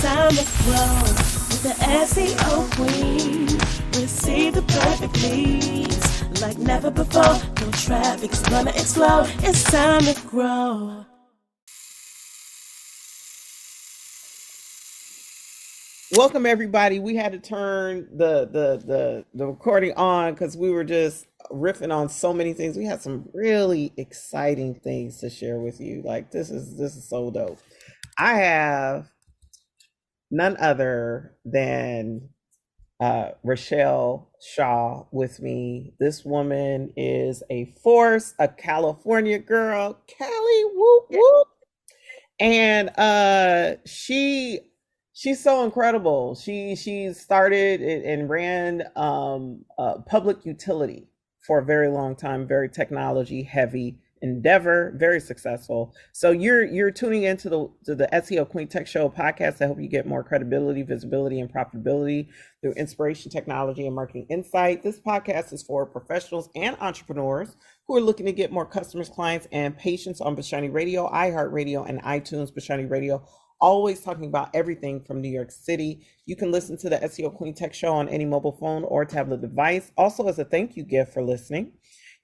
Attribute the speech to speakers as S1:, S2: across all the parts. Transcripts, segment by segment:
S1: time to grow with the SEO Queen. Receive the perfect leads like never before. No traffic is gonna explode. It's time to grow.
S2: Welcome everybody. We had to turn the recording on because we were just riffing on so many things. We had some really exciting things to share with you. Like this is so dope. I have none other than Richelle Shaw with me. This woman is a force, a California girl, Cali, whoop whoop, and she's so incredible. She started and ran public utility for a very long time, very technology heavy endeavor, very successful. So you're tuning into the SEO Queen Tech Show podcast to help you get more credibility, visibility, and profitability through inspiration, technology, and marketing insight. This podcast is for professionals and entrepreneurs who are looking to get more customers, clients, and patients on Bashani Radio, iHeartRadio, and iTunes. Bashani Radio, always talking about everything from New York City. You can listen to the SEO Queen Tech Show on any mobile phone or tablet device. Also, as a thank you gift for listening,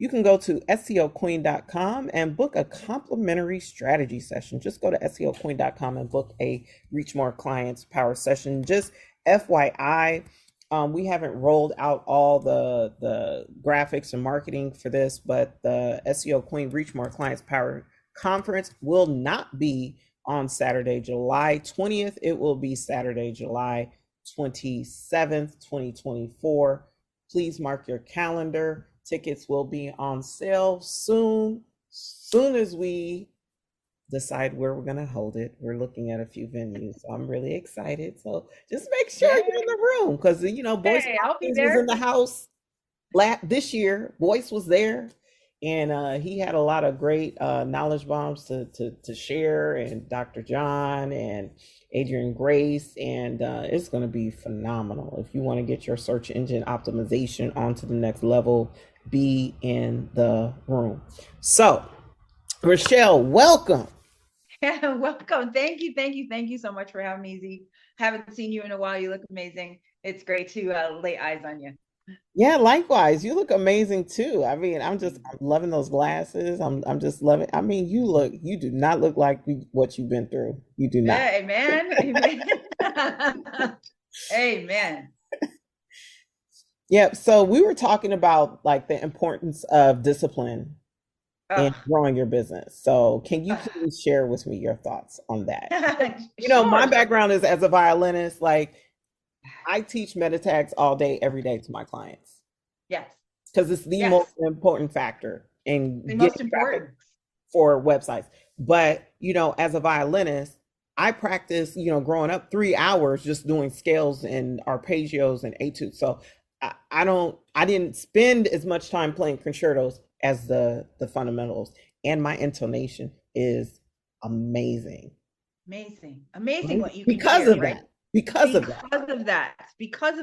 S2: you can go to SEOqueen.com and book a complimentary strategy session. Just go to SEOqueen.com and book a Reach More Clients Power session. Just FYI, we haven't rolled out all the graphics and marketing for this, but the SEO Queen Reach More Clients Power Conference will not be on Saturday, July 20th. It will be Saturday, July 27th, 2024. Please mark your calendar. Tickets will be on sale soon as we decide where we're going to hold it. We're looking at a few venues. So I'm really excited. So just make sure you're in the room because, you know, Boyce was in the house this year. Boyce was there. And he had a lot of great knowledge bombs to share, and Dr. John and Adrian Grace, and it's going to be phenomenal. If you want to get your search engine optimization onto the next level, be in the room. So, Richelle, welcome.
S3: Yeah, welcome. Thank you so much for having me, Z. Haven't seen you in a while. You look amazing. It's great to lay eyes on you.
S2: Yeah, likewise. You look amazing too. I mean, I'm loving those glasses. I'm just loving. I mean, you do not look like what you've been through. You do not.
S3: Yeah, amen. Amen.
S2: Yeah. So we were talking about like the importance of discipline in growing your business. So can you please share with me your thoughts on that? You know, my background is as a violinist, like I teach meta tags all day, every day to my clients.
S3: Yes.
S2: Because it's the most important factor in
S3: the most important
S2: for websites. But, you know, as a violinist, I practice, you know, growing up 3 hours just doing scales and arpeggios and etudes. So I didn't spend as much time playing concertos as the fundamentals. And my intonation is amazing.
S3: Amazing what you can
S2: because
S3: hear,
S2: of
S3: right?
S2: that. Because of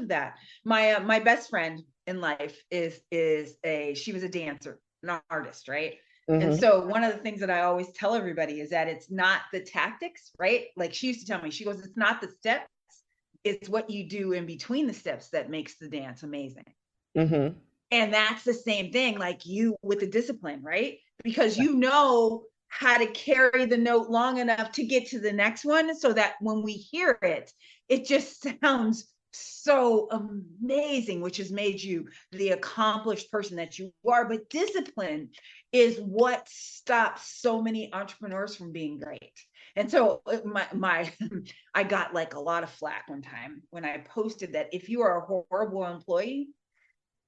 S2: that.
S3: My best friend in life she was a dancer, an artist, right? Mm-hmm. And so one of the things that I always tell everybody is that it's not the tactics, right? Like she used to tell me, she goes, it's not the steps, it's what you do in between the steps that makes the dance amazing. Mm-hmm. And that's the same thing, like you with the discipline, right? Because you know how to carry the note long enough to get to the next one so that when we hear it, it just sounds so amazing, which has made you the accomplished person that you are. But discipline is what stops so many entrepreneurs from being great. And so I got like a lot of flack one time when I posted that if you are a horrible employee,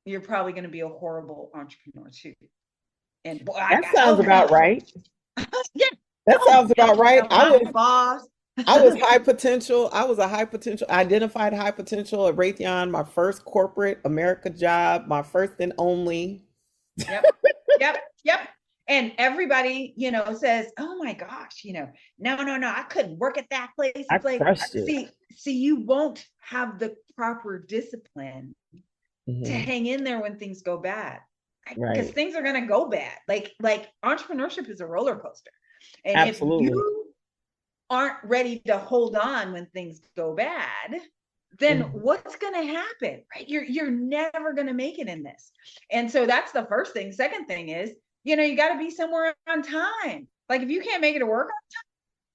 S3: you're probably going to be a horrible entrepreneur too. And boy,
S2: that sounds about right.
S3: Yeah,
S2: that sounds about right. I was high potential. I was a identified high potential at Raytheon, my first corporate America job, my first and only.
S3: Yep. And everybody, you know, says, "Oh my gosh, you know, no, I couldn't work at that place." It's like, see, you won't have the proper discipline to hang in there when things go bad, because things are going to go bad. Like entrepreneurship is a roller coaster, and
S2: absolutely.
S3: aren't ready to hold on when things go bad, then what's going to happen, right? You're never going to make it in this. And so that's the first thing. Second thing is, you got to be somewhere on time. Like if you can't make it to work on time,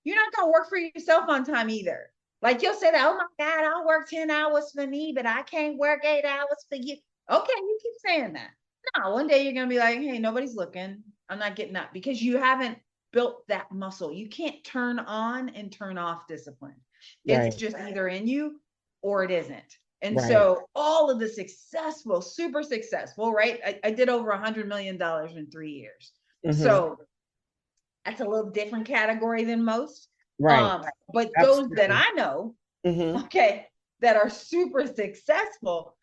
S3: you're not going to work for yourself on time either. Like you'll say that, oh my God, I'll work 10 hours for me, but I can't work 8 hours for you. Okay, you keep saying that. No, one day you're going to be like, hey, nobody's looking. I'm not getting up, because you haven't built that muscle. You can't turn on and turn off discipline. It's just either in you or it isn't. And so all of the successful, super successful, right? I did over $100 million in 3 years. So that's a little different category than most. But those that I know, okay, that are super successful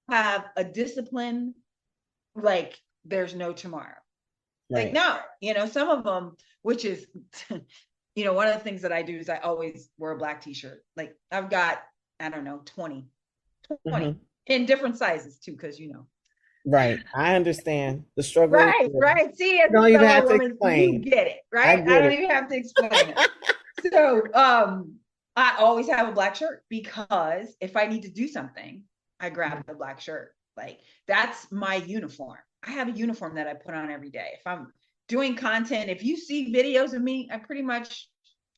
S3: have a discipline like there's no tomorrow. Like, no, some of them, which is, one of the things that I do is I always wear a black t-shirt. Like I've got, I don't know, 20 in different sizes too. Cause
S2: Right. I understand the struggle.
S3: Right. See, you
S2: don't even have to explain.
S3: You get it, right? I don't even have to explain it. So, I always have a black shirt, because if I need to do something, I grab the black shirt. Like that's my uniform. I have a uniform that I put on every day. If I'm doing content, if you see videos of me, I pretty much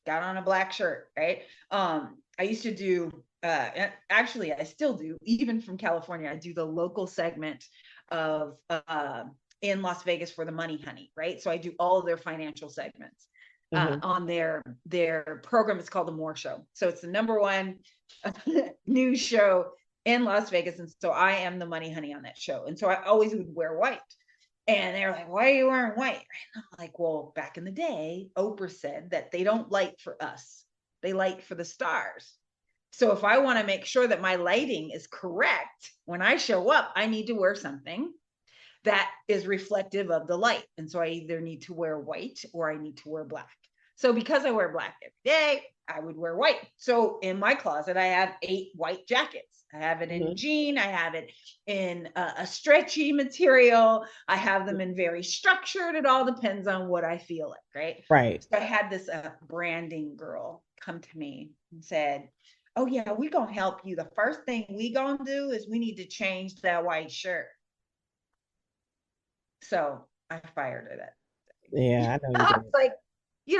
S3: got on a black shirt, right? I used to do, actually, I still do, even from California, I do the local segment of in Las Vegas for the Money Honey, right? So I do all of their financial segments on their program. It's called the More Show. So it's the number 1 news show in Las Vegas. And so I am the Money Honey on that show. And so I always would wear white. And they're like, why are you wearing white? And I'm like, well, back in the day, Oprah said that they don't light for us. They light for the stars. So if I want to make sure that my lighting is correct, when I show up, I need to wear something that is reflective of the light. And so I either need to wear white or I need to wear black. So because I wear black every day, I would wear white. So in my closet, I have 8 white jackets. I have it in jean. I have it in a stretchy material. I have them in very structured. It all depends on what I feel like, right?
S2: Right.
S3: So I had this branding girl come to me and said, oh yeah, we gonna help you. The first thing we gonna do is we need to change that white shirt. So I fired her that.
S2: Yeah, I know.
S3: I was like, you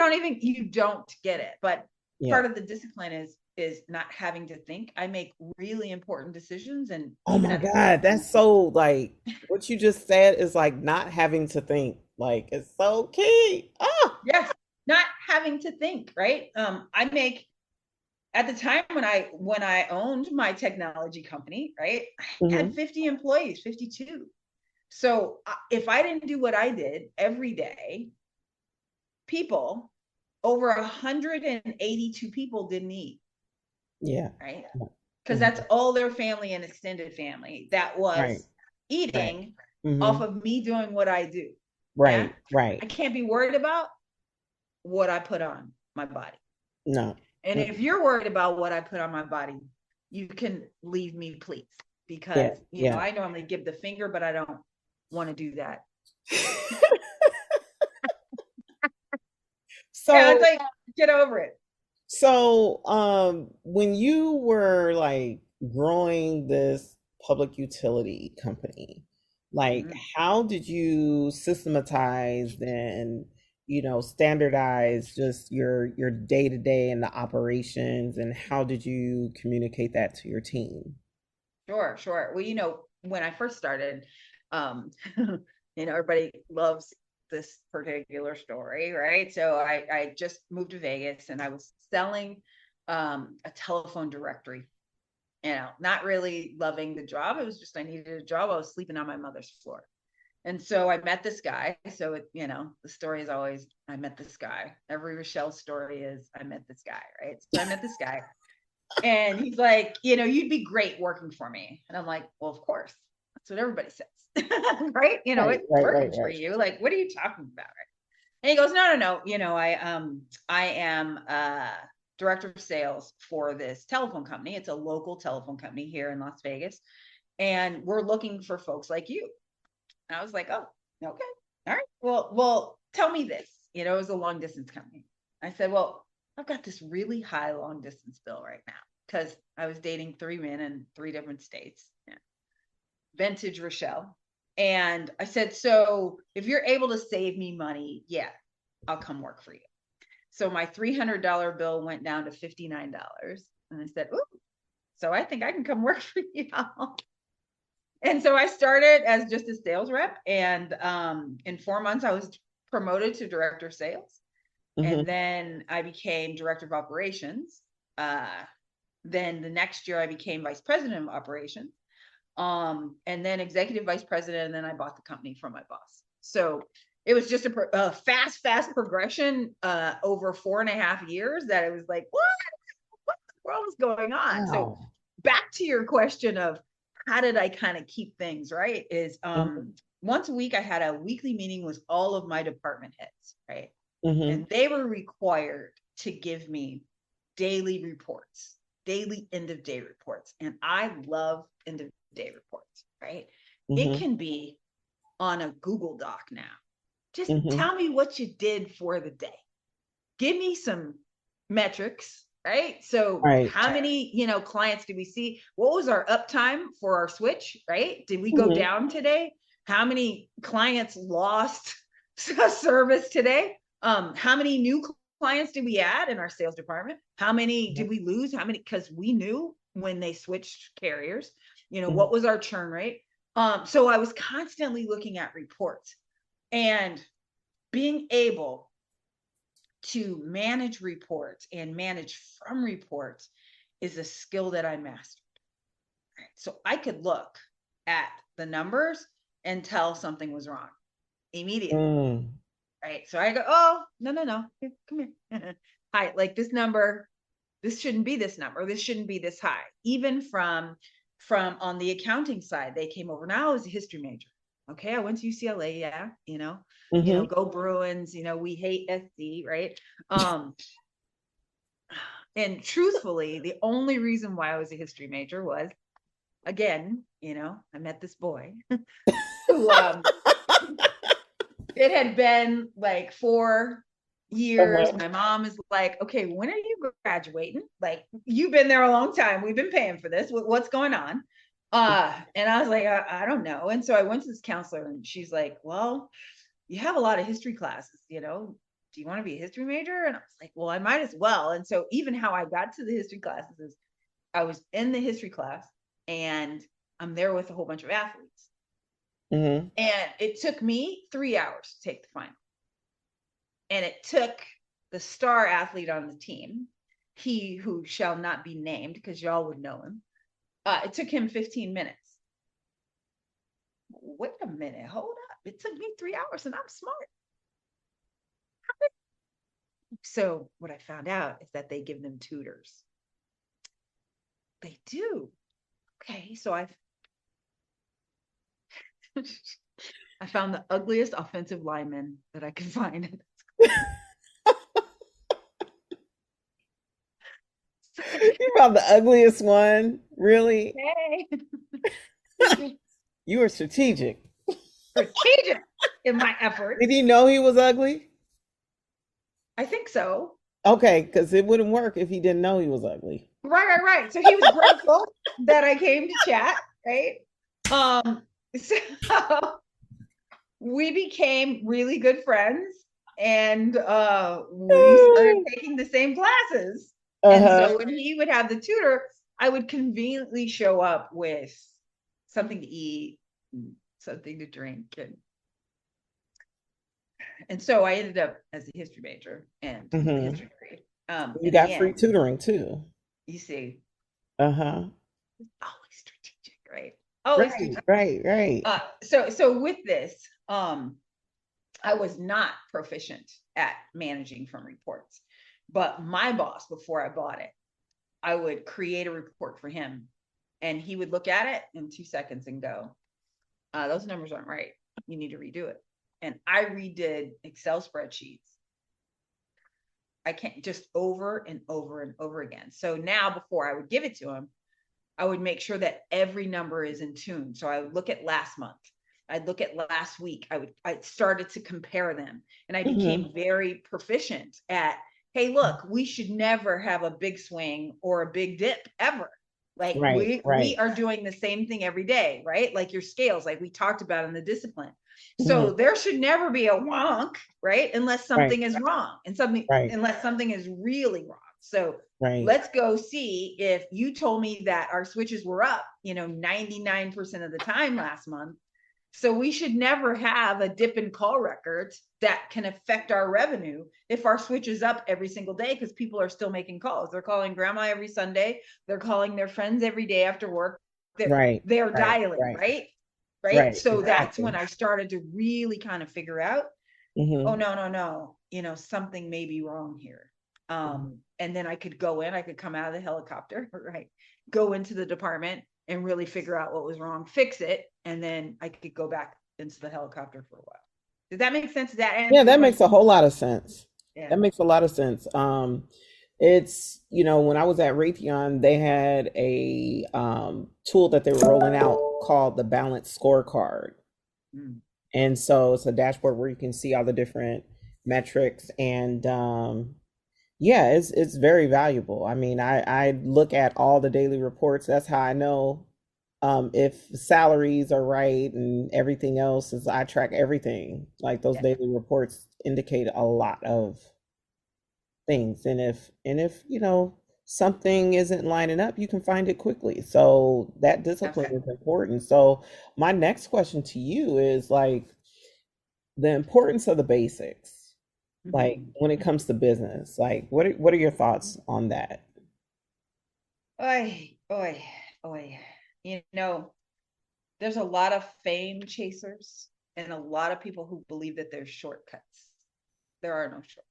S3: don't get it. But part of the discipline is not having to think. I make really important decisions. And
S2: oh my God, that's so, like, what you just said is like not having to think. Like, it's so key.
S3: Yes, not having to think, right? I make, at the time when I owned my technology company, right, I had 50 employees, 52. So if I didn't do what I did every day, people, over 182 people didn't eat.
S2: Yeah.
S3: Right. Because that's all their family and extended family that was eating off of me doing what I do.
S2: Right.
S3: Yeah?
S2: Right.
S3: I can't be worried about what I put on my body.
S2: No.
S3: And if you're worried about what I put on my body, you can leave me, please. Because you know, I normally give the finger, but I don't want to do that.
S2: So
S3: it's like, get over it.
S2: So when you were like growing this public utility company, like how did you systematize and standardize just your day-to-day and the operations, and how did you communicate that to your team?
S3: Sure. Well, when I first started, everybody loves this particular story, right? So I just moved to Vegas and I was selling a telephone directory, not really loving the job. It was just, I needed a job. I was sleeping on my mother's floor. And so I met this guy. So, the story is always, I met this guy. Every Richelle story is, I met this guy, right? So I met this guy and he's like, you'd be great working for me. And I'm like, well, of course, that's what everybody says. Right? It's working for you. Like, what are you talking about? Right? And he goes, no. I am director of sales for this telephone company. It's a local telephone company here in Las Vegas. And we're looking for folks like you. And I was like, oh, okay. All right. Well, tell me this. It was a long distance company. I said, well, I've got this really high long distance bill right now because I was dating 3 men in 3 different states. Yeah. Vintage Richelle. And I said, so if you're able to save me money, yeah, I'll come work for you. So my $300 bill went down to $59. And I said, ooh, so I think I can come work for you. And so I started as just a sales rep. And in 4 months, I was promoted to director of sales. And then I became director of operations. Then the next year I became vice president of operations. And then executive vice president. And then I bought the company from my boss. So it was just a fast progression over 4.5 years that it was like, what the world is going on? Wow. So back to your question of how did I kind of keep things right is once a week, I had a weekly meeting with all of my department heads, right? And they were required to give me daily reports, daily end of day reports. And I love end of day reports, right? It can be on a Google Doc now. Just tell me what you did for the day. Give me some metrics, right? So how many, clients did we see? What was our uptime for our switch, right? Did we go down today? How many clients lost service today? How many new clients did we add in our sales department? How many did we lose? How many? Because we knew when they switched carriers, what was our churn rate? So I was constantly looking at reports and being able to manage reports and manage from reports is a skill that I mastered. Right? So I could look at the numbers and tell something was wrong immediately. Right. So I go, oh, no. Here, come here. Hi, like this number, this shouldn't be this number. This shouldn't be this high. Even from on the accounting side, they came over. Now I was a history major. Okay. I went to UCLA. Yeah. Go Bruins, we hate SC, right? And truthfully, the only reason why I was a history major was, again, I met this boy who, it had been like 4 years. My mom is like, okay, when are you graduating? Like, you've been there a long time. We've been paying for this. What's going on? And I was like, I don't know. And so I went to this counselor and she's like, well, you have a lot of history classes, do you want to be a history major? And I was like, well, I might as well. And so even how I got to the history classes is I was in the history class and I'm there with a whole bunch of athletes. And it took me 3 hours to take the final. And it took the star athlete on the team, he who shall not be named because y'all would know him. It took him 15 minutes. Wait a minute, hold up. It took me 3 hours and I'm smart. So what I found out is that they give them tutors. They do. Okay, so I found the ugliest offensive lineman that I could find.
S2: You found the ugliest one? Really?
S3: Hey.
S2: You were strategic.
S3: Strategic in my effort.
S2: Did he know he was ugly?
S3: I think so.
S2: Okay, because it wouldn't work if he didn't know he was ugly.
S3: Right. So he was grateful that I came to chat, right? So we became really good friends and we started taking the same classes. And so when he would have the tutor, I would conveniently show up with something to eat, something to drink. And so I ended up as a history major and a history degree.
S2: You got free tutoring too.
S3: You see.
S2: Always
S3: strategic, right? Always strategic.
S2: Right.
S3: So with this, I was not proficient at managing from reports, but my boss, before I bought it, I would create a report for him and he would look at it in 2 seconds and go, those numbers aren't right. You need to redo it. And I redid Excel spreadsheets. I can't just over and over and over again. So now before I would give it to him, I would make sure that every number is in tune. So I would look at last month. I'd look at last week. I started to compare them and I became very proficient at hey, look, we should never have a big swing or a big dip ever. Like
S2: Right.
S3: we are doing the same thing every day, right? Like your scales, like we talked about in the discipline. So there should never be a wonk, right? Unless something is wrong and unless something is really wrong. So let's go see if you told me that our switches were up, 99% of the time last month. So we should never have a dip in call records that can affect our revenue if our switch is up every single day, because people are still making calls. They're calling grandma every Sunday. They're calling their friends every day after work. They're dialing, right? So that's when I started to really kind of figure out, oh, no, something may be wrong here. And then I could come out of the helicopter, right? Go into the department and really figure out what was wrong, fix it, and then I could go back into the helicopter for a while. Does that make sense?
S2: Yeah, that makes a whole lot of sense. Yeah. That makes a lot of sense. It's, when I was at Raytheon, they had a tool that they were rolling out called the Balance Scorecard. And so it's a dashboard where you can see all the different metrics, and yeah, it's very valuable. I mean, I look at all the daily reports. That's how I know if salaries are right and everything else. Is I track everything. Like those daily reports indicate a lot of things. And if something isn't lining up, you can find it quickly. So that discipline is important. So my next question to you is like the importance of the basics. Like when it comes to business, like what are your thoughts on that?
S3: There's a lot of fame chasers and a lot of people who believe that there's shortcuts. There are no shortcuts.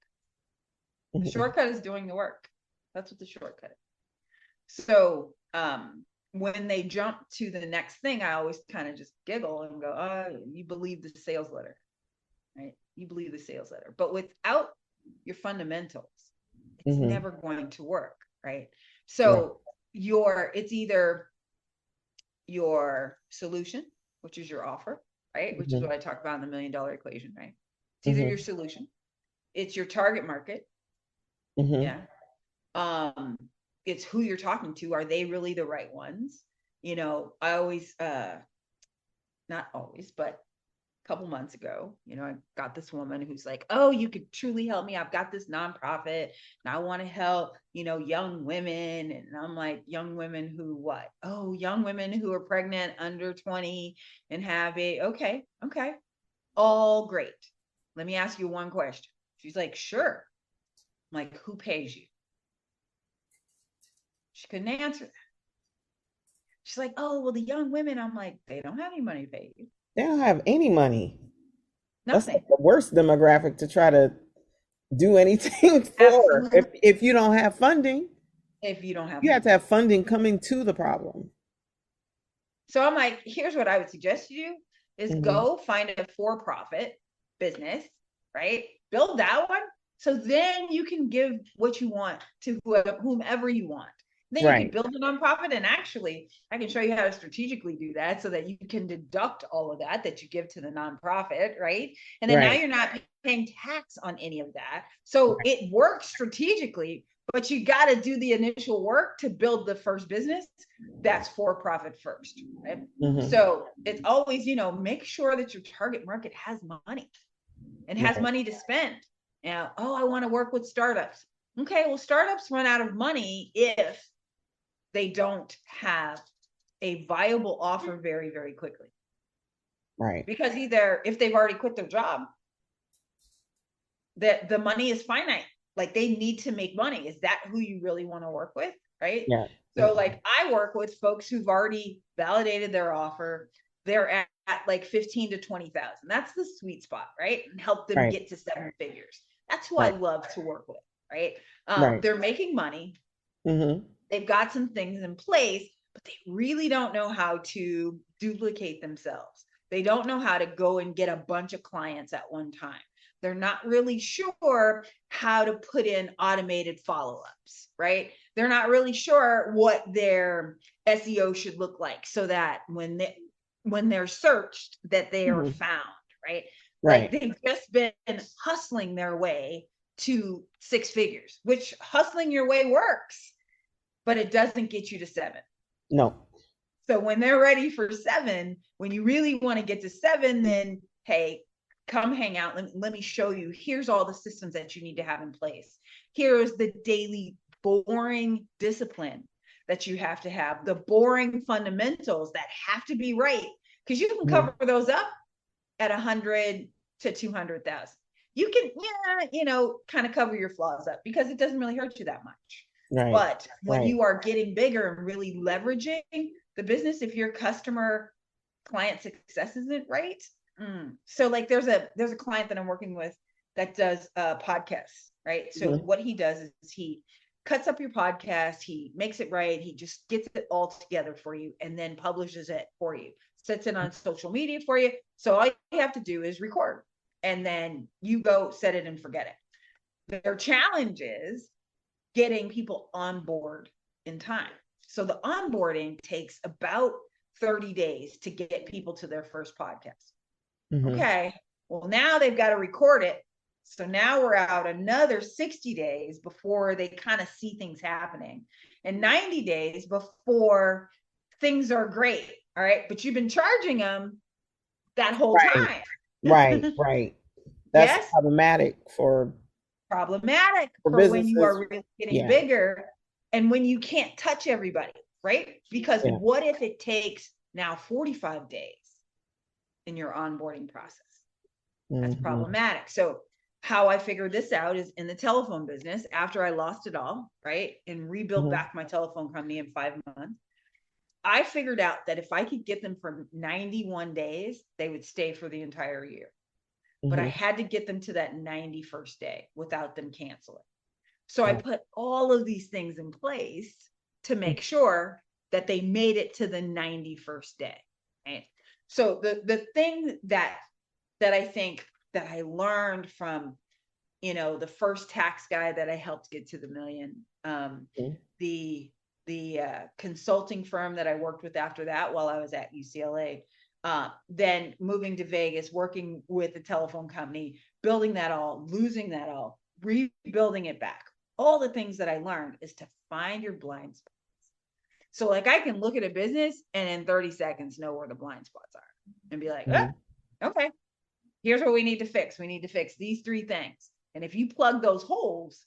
S3: The shortcut is doing the work. That's what the shortcut is. So when they jump to the next thing, I always kind of just giggle and go, oh, you believe the sales letter, right? You believe the sales letter, but without your fundamentals, it's never going to work, right? So it's either your solution, which is your offer, right? Which is what I talk about in the $1 Million Equation, right? It's either your solution, it's your target market, it's who you're talking to. Are they really the right ones? I always, not always, but couple months ago, I got this woman who's like, oh, you could truly help me. I've got this nonprofit and I want to help, young women. And I'm like, young women who what? Oh, young women who are pregnant under 20 and have okay. All great. Let me ask you one question. She's like, sure. I'm like, who pays you? She couldn't answer that. She's like, oh, well, the young women. I'm like, they don't have any money to pay you.
S2: They don't have any money.
S3: Nothing.
S2: That's like the worst demographic to try to do anything for. If you don't have funding.
S3: If you don't have
S2: you have to have funding coming to the problem.
S3: So I'm like, here's what I would suggest you do is go find a for-profit business, right? Build that one. So then you can give what you want to whomever you want. Then you can build a nonprofit, and actually I can show you how to strategically do that so that you can deduct all of that you give to the nonprofit, right? And then now you're not paying tax on any of that. So it works strategically, but you got to do the initial work to build the first business that's for profit first, right? So it's always, make sure that your target market has money and has money to spend. Now, I want to work with startups. Okay, well, startups run out of money if they don't have a viable offer very, very quickly.
S2: Right.
S3: Because either if they've already quit their job, that the money is finite. Like they need to make money. Is that who you really want to work with? Right.
S2: Yeah.
S3: So like I work with folks who've already validated their offer. They're at like 15 to 20,000. That's the sweet spot, right? And help them get to 7 figures. That's who I love to work with. Right. They're making money. They've got some things in place, but they really don't know how to duplicate themselves. They don't know how to go and get a bunch of clients at one time. They're not really sure how to put in automated follow-ups, right? They're not really sure what their SEO should look like so that when they're searched, that they are found, right? Like they've just been hustling their way to 6 figures, which hustling your way works, but it doesn't get you to 7.
S2: No.
S3: So when they're ready for 7, when you really want to get to 7, then hey, come hang out. Let me show you. Here's all the systems that you need to have in place. Here's the daily boring discipline that you have to have, the boring fundamentals that have to be right. Because you can cover those up at 100 to 200,000. You can, kind of cover your flaws up because it doesn't really hurt you that much.
S2: Right.
S3: But when you are getting bigger and really leveraging the business, if your customer client success isn't right. So like there's a client that I'm working with that does podcasts, right? So what he does is he cuts up your podcast, he makes it right, he just gets it all together for you and then publishes it for you, sets it on social media for you. So all you have to do is record and then you go set it and forget it. Their challenge is getting people on board in time. So the onboarding takes about 30 days to get people to their first podcast. Okay, well, now they've got to record it. So now we're out another 60 days before they kind of see things happening, and 90 days before things are great. All right, but you've been charging them that whole time.
S2: Right. That's problematic for
S3: when you are really getting bigger and when you can't touch everybody, right? Because what if it takes now 45 days in your onboarding process? That's problematic. So how I figured this out is in the telephone business, after I lost it all, right, and rebuilt back my telephone company in 5 months, I figured out that if I could get them for 91 days, they would stay for the entire year. But I had to get them to that 91st day without them canceling. So I put all of these things in place to make sure that they made it to the 91st day. Right? So the thing that I think that I learned from, the first tax guy that I helped get to the million, the consulting firm that I worked with after that while I was at UCLA, then moving to Vegas, working with the telephone company, building that all, losing that all, rebuilding it back. All the things that I learned is to find your blind spots. So like I can look at a business and in 30 seconds know where the blind spots are and be like, okay, here's what we need to fix. We need to fix these 3 things. And if you plug those holes,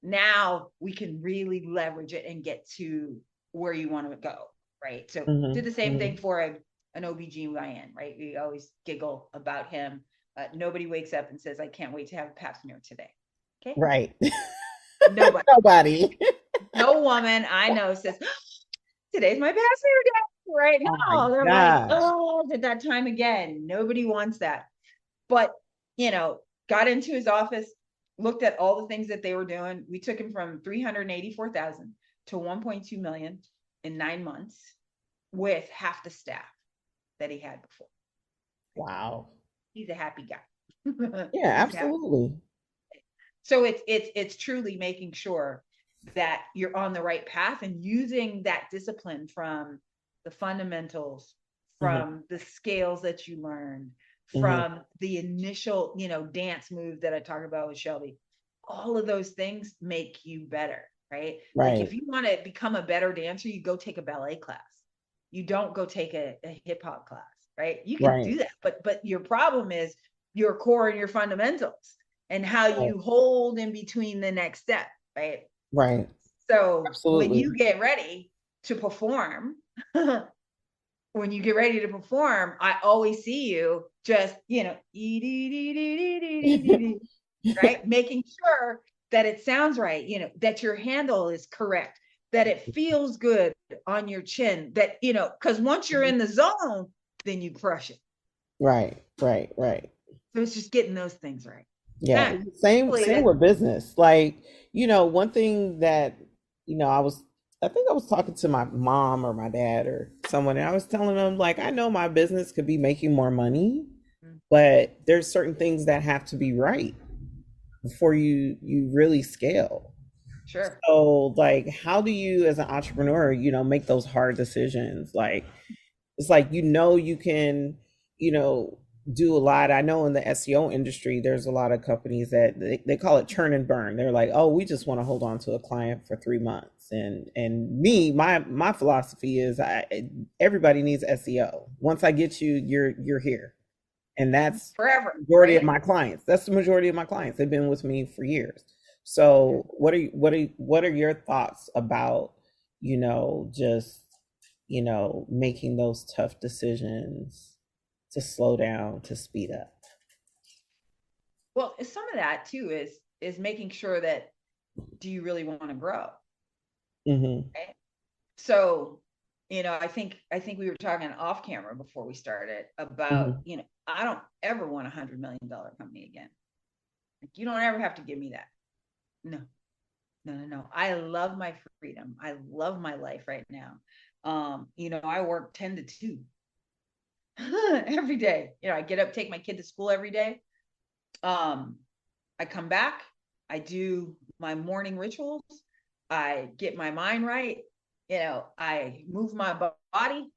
S3: now we can really leverage it and get to where you want to go, right? So did the same thing for an OBGYN, right? We always giggle about him. Nobody wakes up and says, I can't wait to have a pap smear today. Okay.
S2: Right.
S3: Nobody. No woman I know says, today's my pap smear day, right? No, they're like, did that time again. Nobody wants that. But, got into his office, looked at all the things that they were doing. We took him from 384,000 to 1.2 million in 9 months with half the staff that he had before.
S2: Wow.
S3: He's a happy guy.
S2: Yeah, absolutely.
S3: So it's truly making sure that you're on the right path and using that discipline from the fundamentals, from the scales that you learned, from the initial, dance move that I talked about with Shelby. All of those things make you better, right? Like if you want to become a better dancer, you go take a ballet class. You don't go take a hip hop class, right? You can do that, but your problem is your core and your fundamentals and how you hold in between the next step, right?
S2: Right.
S3: So when you get ready to perform, I always see you just, right? Making sure that it sounds right, that your handle is correct, that it feels good on your chin, that, because once you're in the zone, then you crush it.
S2: Right.
S3: So it's just getting those things right.
S2: Yeah. Same with business. Like, one thing that, I think I was talking to my mom or my dad or someone, and I was telling them, like, I know my business could be making more money, but there's certain things that have to be right before you really scale.
S3: Sure.
S2: So, like, how do you, as an entrepreneur, make those hard decisions? Like, it's like, you can, do a lot. I know in the SEO industry, there's a lot of companies that they call it churn and burn. They're like, oh, we just want to hold on to a client for 3 months. And my philosophy is everybody needs SEO. Once I get you, you're here. And that's
S3: forever.
S2: the majority
S3: right?
S2: of my clients. That's the majority of my clients. They've been with me for years. So what are your thoughts about, just, making those tough decisions to slow down, to speed up?
S3: Well, some of that too is making sure that, do you really want to grow?
S2: Mm-hmm.
S3: Right? So, I think we were talking off camera before we started about,
S2: Mm-hmm.
S3: I don't ever want $100 million company again. Like, you don't ever have to give me that. No. I love my freedom. I love my life right now. I work 10 to 2 every day. I get up, take my kid to school every day. I come back, I do my morning rituals, I get my mind right, I move my body,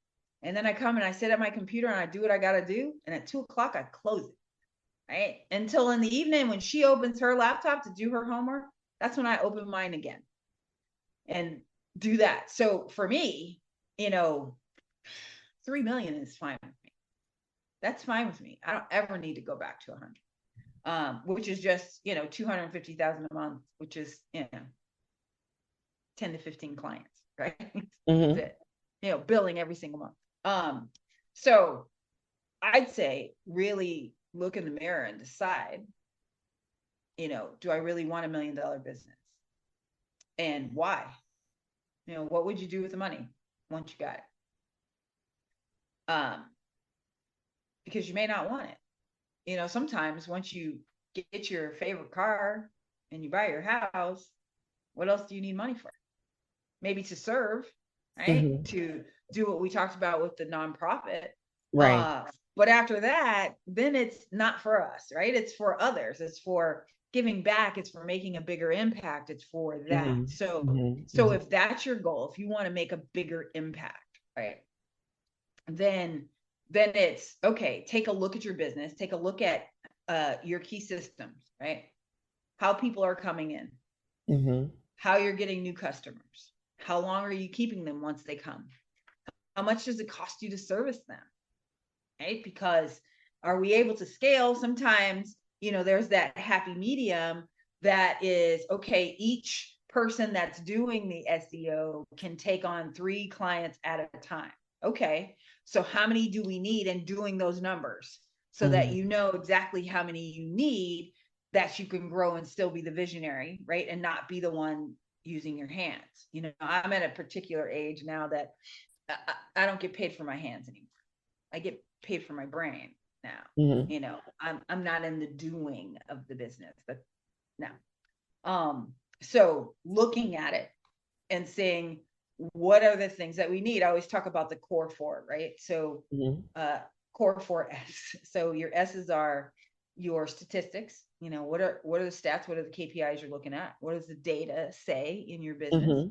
S3: and then I come and I sit at my computer and I do what I got to do. And at 2:00, I close it, right? Until in the evening when she opens her laptop to do her homework, that's when I open mine again and do that. So for me, 3 million is fine with me. That's fine with me. I don't ever need to go back to 100. Which is just, 250,000 a month, which is, 10 to 15 clients, right?
S2: Mm-hmm.
S3: That's it. Billing every single month. So I'd say really look in the mirror and decide, do I really want $1 million business? And why? What would you do with the money once you got it? Because you may not want it. Sometimes once you get your favorite car and you buy your house, what else do you need money for? Maybe to serve, right?
S2: Mm-hmm.
S3: To do what we talked about with the nonprofit.
S2: Right.
S3: But after that, then it's not for us, right? It's for others. It's for giving back. It's for making a bigger impact. It's for that.
S2: Mm-hmm.
S3: So,
S2: Mm-hmm.
S3: so if that's your goal, if you want to make a bigger impact, right? Then it's okay. Take a look at your business. Take a look at your key systems, right? How people are coming in,
S2: Mm-hmm.
S3: how you're getting new customers, how long are you keeping them once they come? How much does it cost you to service them, right? Because are we able to scale? Sometimes, there's that happy medium that is, okay, each person that's doing the SEO can take on 3 clients at a time. Okay, so how many do we need, and doing those numbers so that you know exactly how many you need, that you can grow and still be the visionary, right? And not be the one using your hands. I'm at a particular age now that I don't get paid for my hands anymore. I get paid for my brain now.
S2: Mm-hmm.
S3: I'm not in the doing of the business, but no. So looking at it and saying, what are the things that we need? I always talk about the core 4, right? So core 4S. So your S's are your statistics. What are the stats? What are the KPIs you're looking at? What does the data say in your business?
S2: Mm-hmm.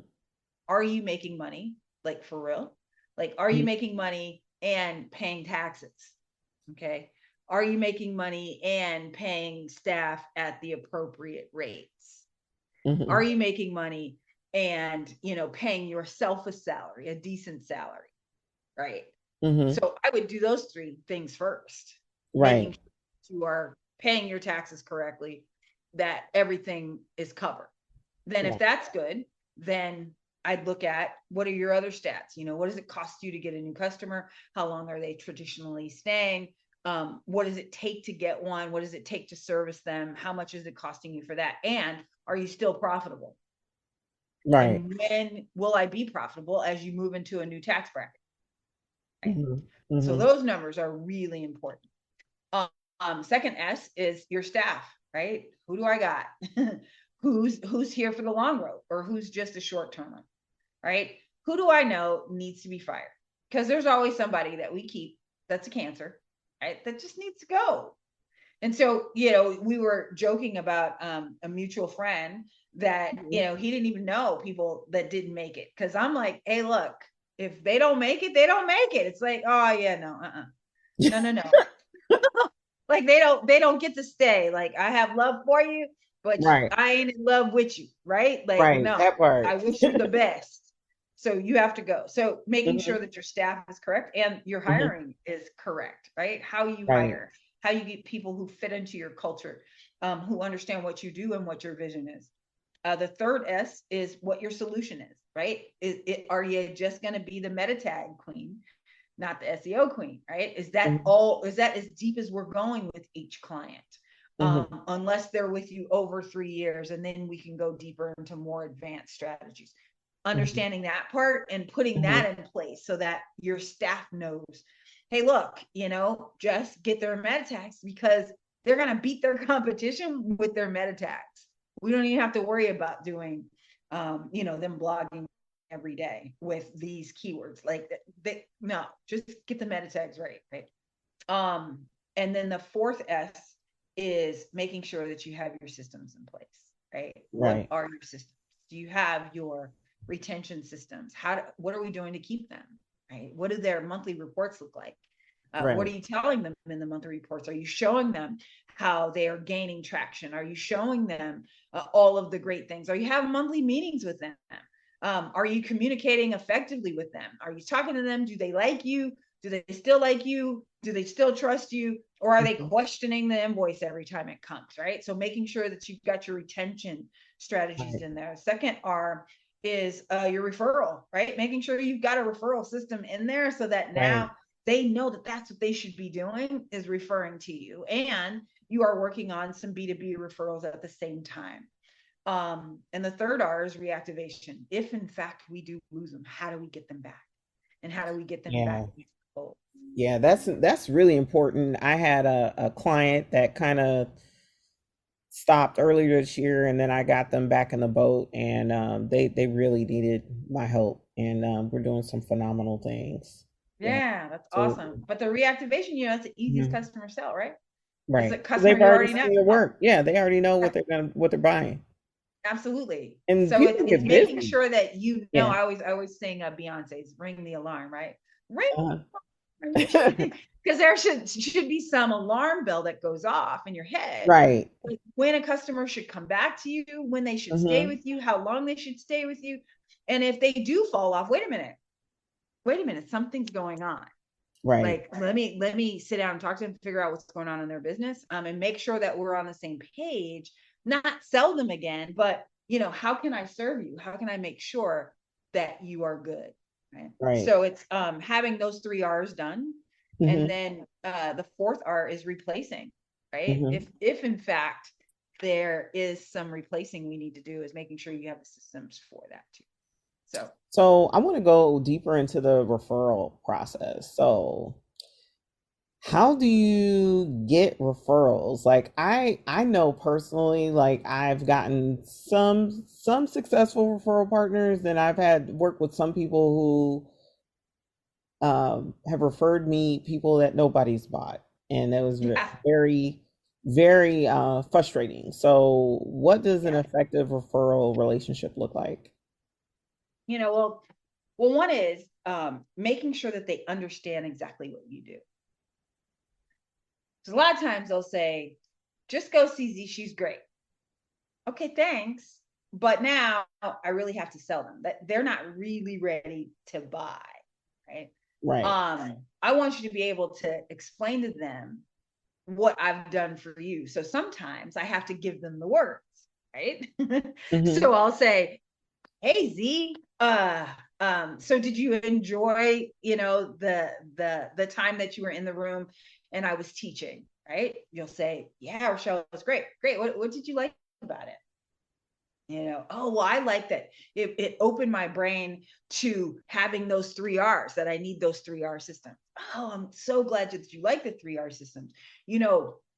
S3: Are you making money? Like, for real? Like, are you making money and paying taxes? Okay. Are you making money and paying staff at the appropriate rates?
S2: Mm-hmm.
S3: Are you making money and, paying yourself a salary, a decent salary? Right.
S2: Mm-hmm.
S3: So I would do those 3 things first.
S2: Right.
S3: Making sure you are paying your taxes correctly, that everything is covered. Then if that's good, then I'd look at, what are your other stats? What does it cost you to get a new customer? How long are they traditionally staying? What does it take to get one? What does it take to service them? How much is it costing you for that? And are you still profitable?
S2: Right.
S3: And when will I be profitable as you move into a new tax bracket? Right?
S2: Mm-hmm.
S3: So
S2: Mm-hmm.
S3: those numbers are really important. Second S is your staff, right? Who do I got? Who's here for the long road, or who's just a short termer, right? Who do I know needs to be fired? Because there's always somebody that we keep that's a cancer, right? That just needs to go. And so, we were joking about a mutual friend that, he didn't even know people that didn't make it. Because I'm like, hey, look, if they don't make it, they don't make it. It's like, oh yeah, no, no. Like they don't get to stay. Like, I have love for you, but
S2: Right.
S3: I ain't in love with you, right? Like,
S2: Right.
S3: no,
S2: That part.
S3: I wish you the best. So you have to go. So making sure
S2: Mhm.
S3: that your staff is correct and your
S2: Mhm.
S3: hiring is correct, right? How you
S2: Right.
S3: hire, how you get people who fit into your culture, who understand what you do and what your vision is. The third S is what your solution is, right? Are you just going to be the meta tag queen, not the SEO queen, right? Is that
S2: Mhm.
S3: all? Is that as deep as we're going with each client?
S2: Mhm.
S3: Unless they're with you over 3 years, and then we can go deeper into more advanced strategies.
S2: Mhm.
S3: Understanding that part and putting
S2: Mhm.
S3: that in place so that your staff knows, hey, look, just get their meta tags because they're going to beat their competition with their meta tags. We don't even have to worry about doing, them blogging every day with these keywords. Like, no, just get the meta tags right, right? And then the fourth S is making sure that you have your systems in place, right? What
S2: Right.
S3: are your systems? Do you have your retention systems? What are we doing to keep them, right? What do their monthly reports look like? What are
S2: Right.
S3: you telling them in the monthly reports? Are you showing them how they are gaining traction? Are you showing them all of the great things? Are you having monthly meetings with them? Are you communicating effectively with them? Are you talking to them? Do they like you? Do they still like you? Do they still trust you? Or are they
S2: Mhm.
S3: questioning the invoice every time it comes, right? So making sure that you've got your retention strategies
S2: Right.
S3: in there. Second R is your referral, right? Making sure you've got a referral system in there so that
S2: Right.
S3: now they know that that's what they should be doing, is referring to you. And you are working on some B2B referrals at the same time. And the third R is reactivation. If in fact we do lose them, how do we get them back? And how do we get them
S2: Yeah.
S3: back into the fold?
S2: Yeah, that's really important. I had a client that kind of stopped earlier this year, and then I got them back in the boat, and they really needed my help, and we're doing some phenomenal things. Yeah,
S3: Yeah, that's awesome.
S2: absolutely.
S3: But the reactivation, it's the easiest
S2: Mhm.
S3: customer sell, right? It's a
S2: Right. 'Cause
S3: customer
S2: they've
S3: you
S2: already
S3: already know.
S2: seen your work. Yeah, they already know what they're buying,
S3: Absolutely.
S2: and
S3: So
S2: people
S3: it's
S2: get
S3: making
S2: busy.
S3: sure that
S2: Yeah.
S3: I always sing Beyonce's "Ring the Alarm," right? Ring,
S2: Uh-huh.
S3: because there should be some alarm bell that goes off in your head,
S2: Right.
S3: like when a customer should come back to you, when they should stay
S2: Hmm.
S3: with you, how long they should stay with you, and if they do fall off, wait a minute, something's going on.
S2: Right.
S3: Like, let me sit down and talk to them, figure out what's going on in their business, and make sure that we're on the same page. Not sell them again, but how can I serve you? How can I make sure that you are good? Right.
S2: Right.
S3: So it's having those three R's done, and
S2: Hmm.
S3: then the fourth R is replacing. Right.
S2: Hmm.
S3: If in fact there is some replacing we need to do, is making sure you have the systems for that too. So
S2: So I want to go deeper into the referral process. So how do you get referrals? Like I know personally, like I've gotten some successful referral partners, and I've had worked with some people who have referred me people that nobody's bought, and it was
S3: yeah,
S2: very very frustrating. So what does an
S3: yeah.
S2: effective referral relationship look like?
S3: Well, one is making sure that they understand exactly what you do. Because a lot of times they'll say, just go see Z, she's great. Okay, thanks. But now I really have to sell them. That they're not really ready to buy, right?
S2: Right.
S3: I want you to be able to explain to them what I've done for you. So sometimes I have to give them the words, right?
S2: Hmm.
S3: So I'll say, hey Z, so did you enjoy, the time that you were in the room and I was teaching, right? You'll say, yeah, Rochelle, it was great. Great. What did you like about it? Oh, well, I like that it opened my brain to having those three R's, that I need those three R systems. Oh, I'm so glad that you like the three R systems.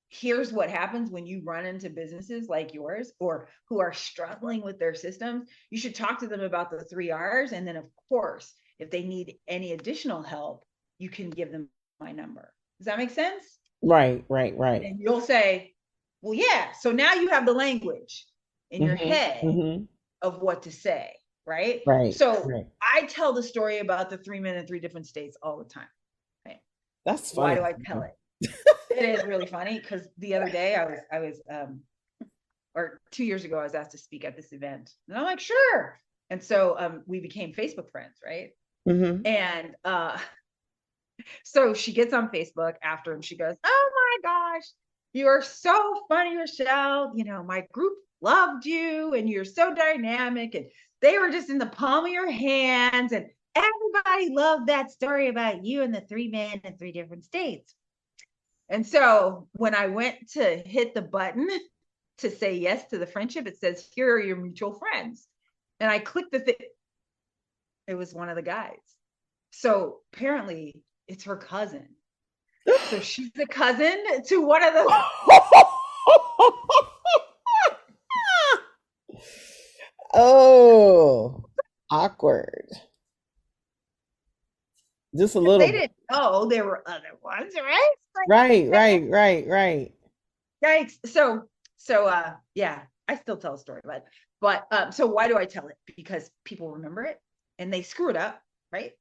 S3: Here's what happens when you run into businesses like yours or who are struggling with their systems. You should talk to them about the three R's. And then, of course, if they need any additional help, you can give them my number. Does that make sense?
S2: Right. Right. Right.
S3: And you'll say, well, yeah. So now you have the language in your
S2: Hmm.
S3: head
S2: Hmm.
S3: of what to say, right?
S2: Right.
S3: So
S2: Right.
S3: I tell the story about the 3 men in 3 different states all the time. Right?
S2: That's
S3: Why
S2: funny.
S3: do I tell it? It is really funny because the other day or 2 years ago, I was asked to speak at this event, and I'm like, sure. And so we became Facebook friends, right?
S2: Mm-hmm.
S3: And so she gets on Facebook after, and she goes, "Oh my gosh, you are so funny, Richelle. You know, my group loved you, and you're so dynamic, and they were just in the palm of your hands, and everybody loved that story about you and the 3 men in 3 different states." And so when I went to hit the button to say yes to the friendship, it says, "Here are your mutual friends." And I clicked the thing. It was one of the guys. So apparently it's her cousin. So she's a cousin to one of the.
S2: Oh, awkward. Just a little.
S3: They didn't know there were other ones, right?
S2: Right.
S3: Yikes. Yeah, I still tell a story, but so why do I tell it? Because people remember it and they screw it up, right?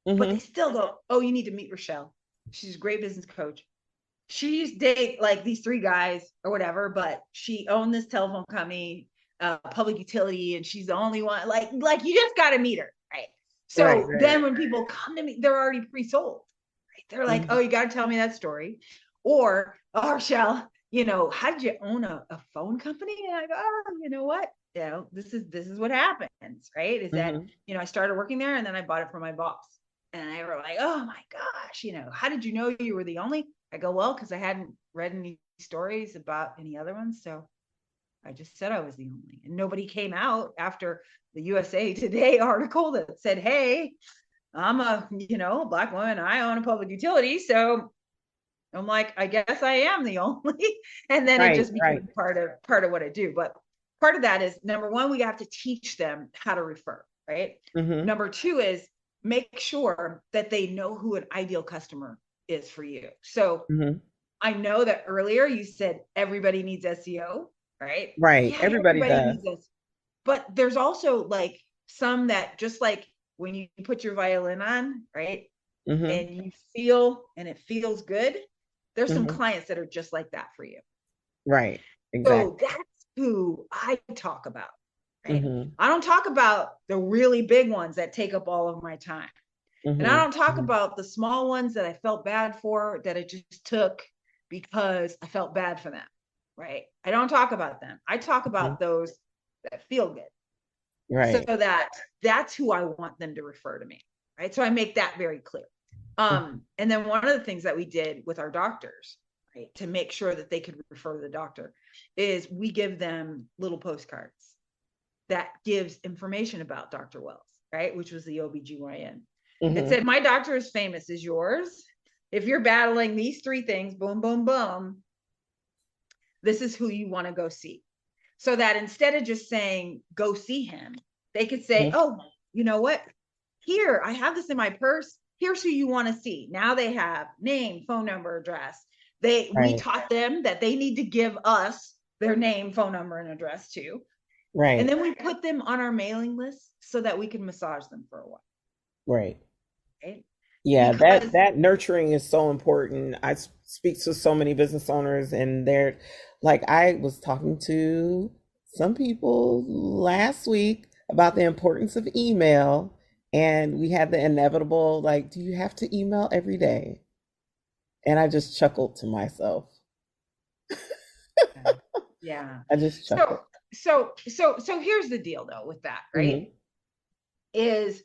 S2: Mm-hmm.
S3: But they still go, "Oh, you need to meet Richelle. She's a great business coach. She used to date like these 3 guys or whatever, but she owned this telephone company, public utility, and she's the only one. Like you just got to meet her, right?" So
S2: Right.
S3: then when people come to me, they're already pre-sold. Right? They're like, "Oh, you got to tell me that story," or, "Oh, Richelle, you know, how did you own a phone company?" And I go, "Oh, you know what? You know, this is what happens, right? Is that, you know, I started working there and then I bought it from my boss." And they were like, "Oh my gosh, you know, how did you know you were the only?" I go, "Well, because I hadn't read any stories about any other ones. So I just said I was the only." And nobody came out after the USA Today article that said, "Hey, I'm a, you know, Black woman. I own a public utility." So I'm like, I guess I am the only. And then it just became part of what I do. But part of that is, number one, we have to teach them how to refer, right?
S2: Mm-hmm.
S3: Number 2 is make sure that they know who an ideal customer is for you. So I know that earlier you said everybody needs SEO, right?
S2: Right.
S3: Yeah,
S2: Everybody does.
S3: needs this. But there's also like some that, just like when you put your violin on, right? And you feel, and it feels good. There's some clients that are just like that for you.
S2: Right. Exactly.
S3: So that's who I talk about. Right? I don't talk about the really big ones that take up all of my time. And I don't talk about the small ones that I felt bad for, that I just took because I felt bad for them. Right? I don't talk about them. I talk about those that feel good.
S2: Right.
S3: So that's who I want them to refer to me. Right? So I make that very clear. And then one of the things that we did with our doctors, right, to make sure that they could refer to the doctor, is we give them little postcards that gives information about Dr. Wells, right, which was the OBGYN. It said, "My doctor is famous as yours. If you're battling these 3 things, boom, boom, boom, this is who you want to go see." So that instead of just saying, "Go see him," they could say, "Oh, you know what? Here, I have this in my purse. Here's who you want to see." Now they have name, phone number, address. We taught them that they need to give us their name, phone number, and address too. Right. And then we put them on our mailing list so that we can massage them for a while.
S2: Right. Yeah, because that nurturing is so important. I speak to so many business owners, and they're like, I was talking to some people last week about the importance of email, and we had the inevitable, like, "Do you have to email every day?" And I just chuckled to myself.
S3: Yeah.
S2: I just chuckled.
S3: So here's the deal though with that, right? Is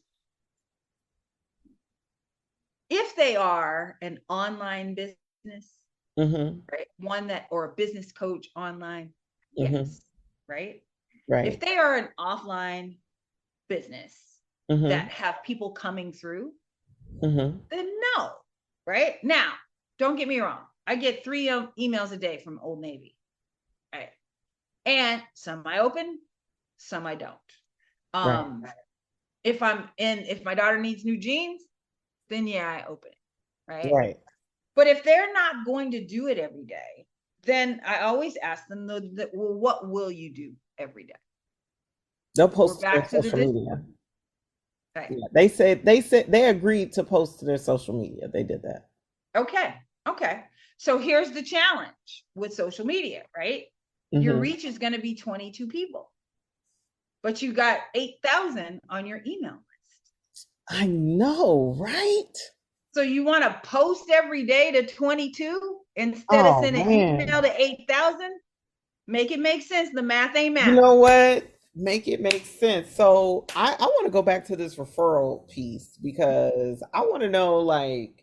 S3: if they are an online business, right? One that, or a business coach online, yes, right? If they are an offline business that have people coming through, then no, right? Now, don't get me wrong. I get 3 emails a day from Old Navy, right? And some I open, some I don't. If my daughter needs new jeans, then yeah, I open it, right? But if they're not going to do it every day, then I always ask them, well, what will you do every day?
S2: They'll post to their social media. Right. Yeah, they said they agreed to post to their social media. They did that.
S3: Okay. So here's the challenge with social media, right? Your reach is going to be 22 people, but you got 8,000 on your email list.
S2: I know, right?
S3: So you want to post every day to 22 instead of sending an email to 8,000? Make it make sense. The math ain't math.
S2: You know what? Make it make sense. So I want to go back to this referral piece because I want to know, like,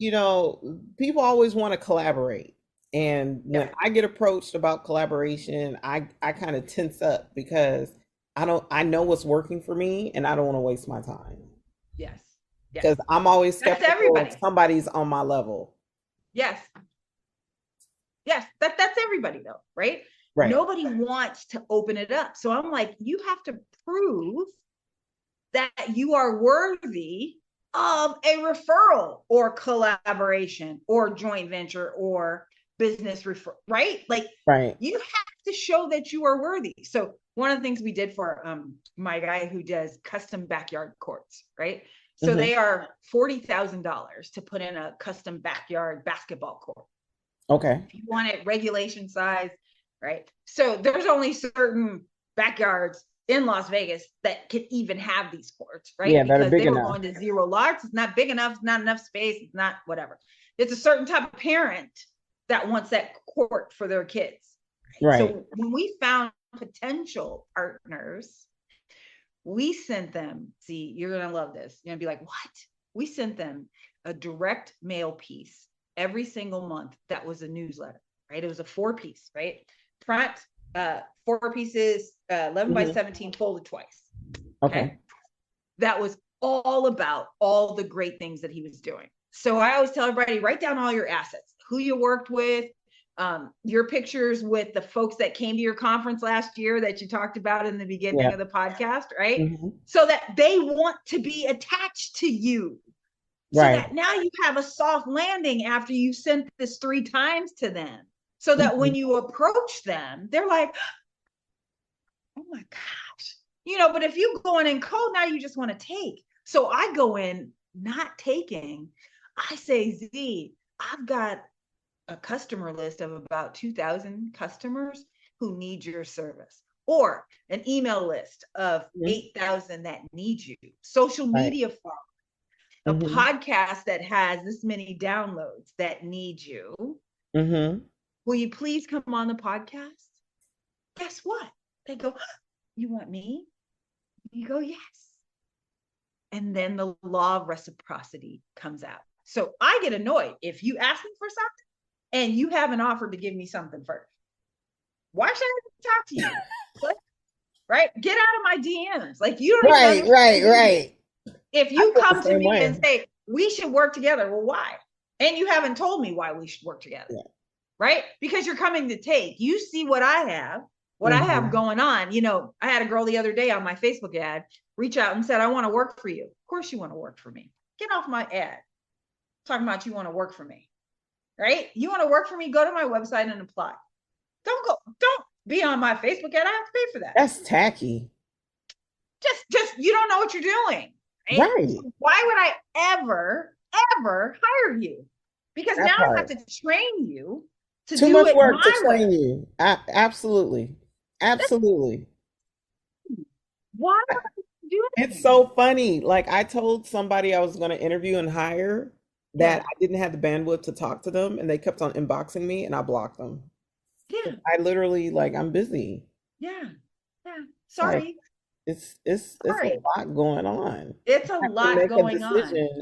S2: people always want to collaborate. And when I get approached about collaboration, I kind of tense up because I know what's working for me and I don't want to waste my time.
S3: Yes.
S2: Because I'm always skeptical if somebody's on my level.
S3: Yes. That's everybody though, right?
S2: Right.
S3: Nobody wants to open it up. So I'm like, you have to prove that you are worthy of a referral or collaboration or joint venture or business refer, right? Like, you have to show that you are worthy. So one of the things we did for my guy who does custom backyard courts, right? So they are $40,000 to put in a custom backyard basketball court.
S2: Okay.
S3: If you want it regulation size, right? So there's only certain backyards in Las Vegas that can even have these courts, right?
S2: Yeah, that are big
S3: they were
S2: enough.
S3: going to zero lots. It's not big enough. It's not enough space. It's not whatever. It's a certain type of parent that wants that court for their kids.
S2: Right.
S3: So when we found potential partners, we sent them, see, you're going to love this. You're going to be like, what? We sent them a direct mail piece every single month. That was a newsletter, right? It was a 4-piece, right? Front, 4 pieces, 11 by 17, folded twice.
S2: Okay.
S3: That was all about all the great things that he was doing. So I always tell everybody, write down all your assets, who you worked with, your pictures with the folks that came to your conference last year that you talked about in the beginning of the podcast, right? So that they want to be attached to you. So that now you have a soft landing after you sent this 3 times to them. So that when you approach them, they're like, oh my gosh. But if you go in cold, now you just want to take. So I go in not taking. I say, Z, I've got a customer list of about 2,000 customers who need your service, or an email list of 8,000 that need you, social media followers, a podcast that has this many downloads that need you. Will you please come on the podcast? Guess what? They go, you want me? You go, yes. And then the law of reciprocity comes out. So I get annoyed if you ask me for something and you haven't offered to give me something first. Why should I talk to you? Right? Get out of my DMs. Like, you don't even
S2: right.
S3: If you come to me and say, we should work together, well, why? And you haven't told me why we should work together, right? Because you're coming to take. You see what I have, I have going on. I had a girl the other day on my Facebook ad reach out and said, I want to work for you. Of course you want to work for me. Get off my ad. Talking about you want to work for me, right? You want to work for me? Go to my website and apply. Don't be on my Facebook ad. I have to pay for that.
S2: That's tacky.
S3: Just you don't know what you're doing. Right? Why would I ever hire you? Because now I have to train you to do it. Too much work to train you.
S2: Absolutely.
S3: Why would I do it?
S2: It's so funny. Like, I told somebody I was going to interview and hire that I didn't have the bandwidth to talk to them, and they kept on inboxing me, and I blocked them.
S3: Yeah.
S2: I literally, I'm busy.
S3: Yeah. Sorry.
S2: It's a lot going on.
S3: It's a lot going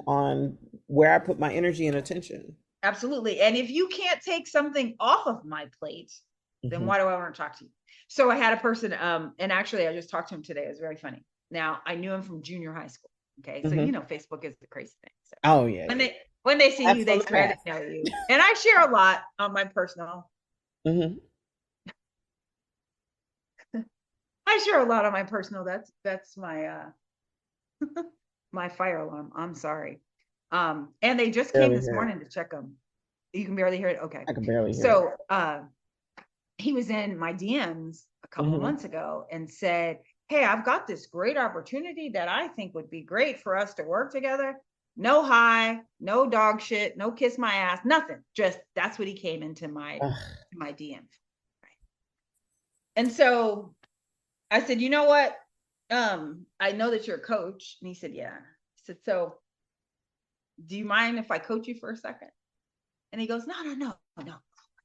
S2: on where I put my energy and attention.
S3: Absolutely. And if you can't take something off of my plate, then why do I want to talk to you? So I had a person, and actually I just talked to him today. It was very funny. Now, I knew him from junior high school. Okay. So, Facebook is the crazy thing. So, when they see you, they try to know you. And I share a lot on my personal. I share a lot on my personal. That's my my fire alarm. I'm sorry. And they just came this morning to check them. You can barely hear it. Okay.
S2: I can barely hear it.
S3: So he was in my DMs a couple of months ago and said, hey, I've got this great opportunity that I think would be great for us to work together. No hi, no dog shit, no kiss my ass, nothing. Just that's what he came into my DMs. Right. And so I said, you know what? I know that you're a coach. And he said, yeah. I said, so do you mind if I coach you for a second? And he goes, no. Oh my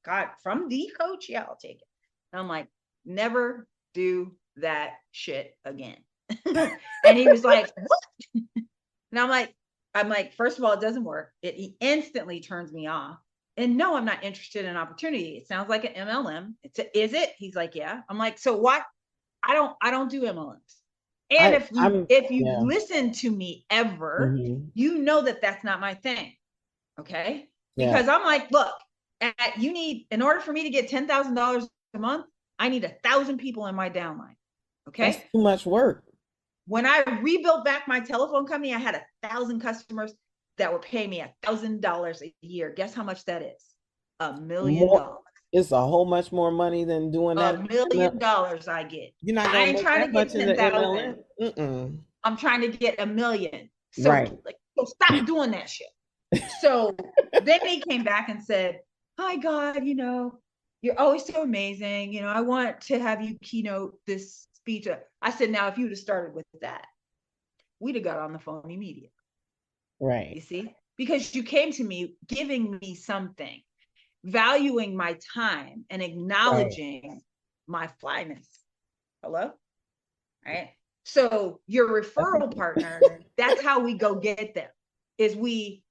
S3: God, from the coach? Yeah, I'll take it. And I'm like, never do that shit again. And he was like, what? And I'm like, first of all, it doesn't work. He instantly turns me off. And no, I'm not interested in opportunity. It sounds like an MLM. Is it? He's like, yeah. I'm like, so what? I don't do MLMs. And if you listen to me ever, you know that that's not my thing. Okay. Because I'm like, look, in order for me to get $10,000 a month, I need 1,000 people in my downline. Okay.
S2: That's too much work.
S3: When I rebuilt back my telephone company, I had 1,000 customers that were paying me $1,000 a year. Guess how much that is? $1 million.
S2: It's a whole much more money than doing that.
S3: $1 million I get.
S2: You're not
S3: I ain't trying to get
S2: 10,000.
S3: I'm trying to get $1 million. So, so stop doing that shit. So then he came back and said, hi, God, you're always so amazing. I want to have you keynote this speech. I said, now, if you would have started with that, we'd have got on the phone immediately.
S2: Right.
S3: You see, because you came to me giving me something, valuing my time and acknowledging my flyness. Hello? Right. So your referral partner, that's how we go get them, is we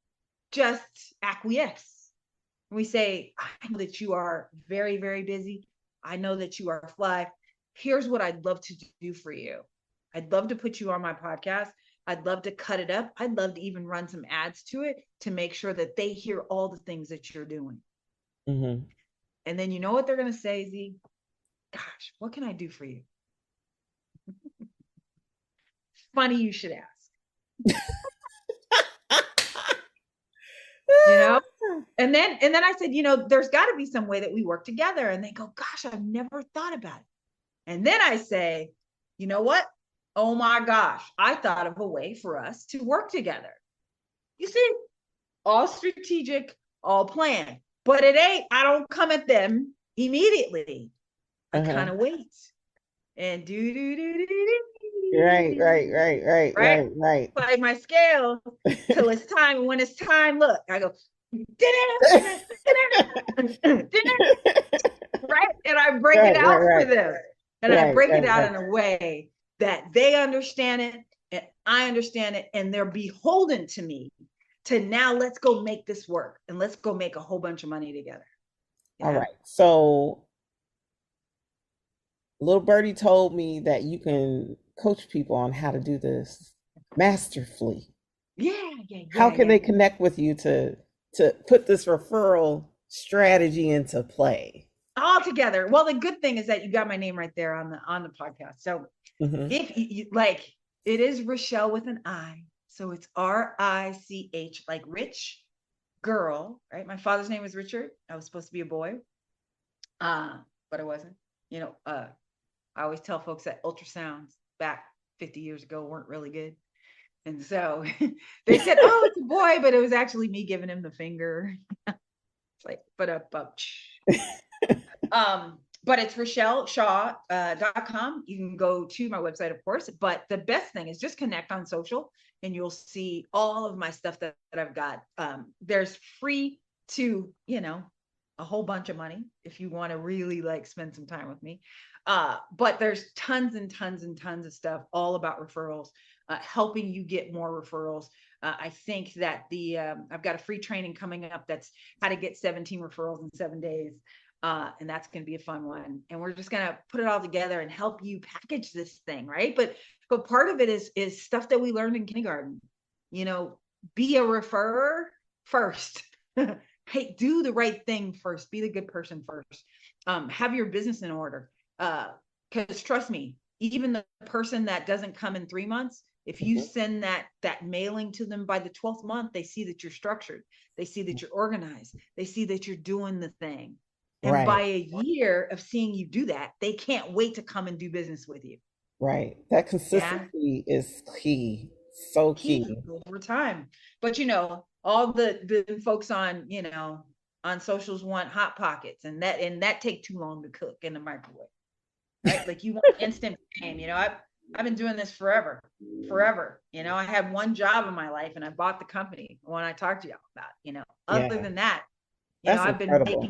S3: just acquiesce. We say, I know that you are very, very busy. I know that you are fly. Here's what I'd love to do for you. I'd love to put you on my podcast. I'd love to cut it up. I'd love to even run some ads to it to make sure that they hear all the things that you're doing. And then you know what they're going to say, Z? Gosh, what can I do for you? Funny you should ask. And then I said, there's got to be some way that we work together. And they go, gosh, I've never thought about it. And then I say, you know what? Oh my gosh, I thought of a way for us to work together. You see, all strategic, all planned, but it ain't, I don't come at them immediately. I kind of wait and right. Play my scale till it's time. And when it's time, look, I go, right? And I break it out for them. And I break it out in a way that they understand it and I understand it. And they're beholden to me to now let's go make this work and let's go make a whole bunch of money together.
S2: All right. So little birdie told me that you can coach people on how to do this masterfully. How can they connect with you to put this referral strategy into play?
S3: All together. Well, the good thing is that you got my name right there on the podcast. So if you like, it is Richelle with an I. So it's R-I-C-H, like rich girl, right? My father's name was Richard. I was supposed to be a boy, but I wasn't. I always tell folks that ultrasounds back 50 years ago weren't really good. And so they said, oh, it's a boy, but it was actually me giving him the finger. It's like, but it's RichelleShaw.com. You can go to my website, of course, but the best thing is just connect on social and you'll see all of my stuff that I've got. There's free to, a whole bunch of money if you want to really spend some time with me. But there's tons and tons and tons of stuff all about referrals, helping you get more referrals. I think that I've got a free training coming up that's how to get 17 referrals in 7 days. And that's going to be a fun one. And we're just going to put it all together and help you package this thing. Right. But part of it is stuff that we learned in kindergarten, be a referrer first. Hey, do the right thing first. Be the good person first. Have your business in order. Because trust me, even the person that doesn't come in 3 months, if you send that mailing to them by the 12th month, they see that you're structured. They see that you're organized. They see that you're doing the thing. And by a year of seeing you do that, they can't wait to come and do business with you.
S2: Right. That consistency is key So
S3: key
S2: key.
S3: over time. But all the folks on, on socials want hot pockets, and that take too long to cook in the microwave, right? Like you want instant fame. I've been doing this forever. I had one job in my life and I bought the company, the one I talked to you about, other
S2: Yeah.
S3: than that,
S2: That's
S3: I've been
S2: incredible.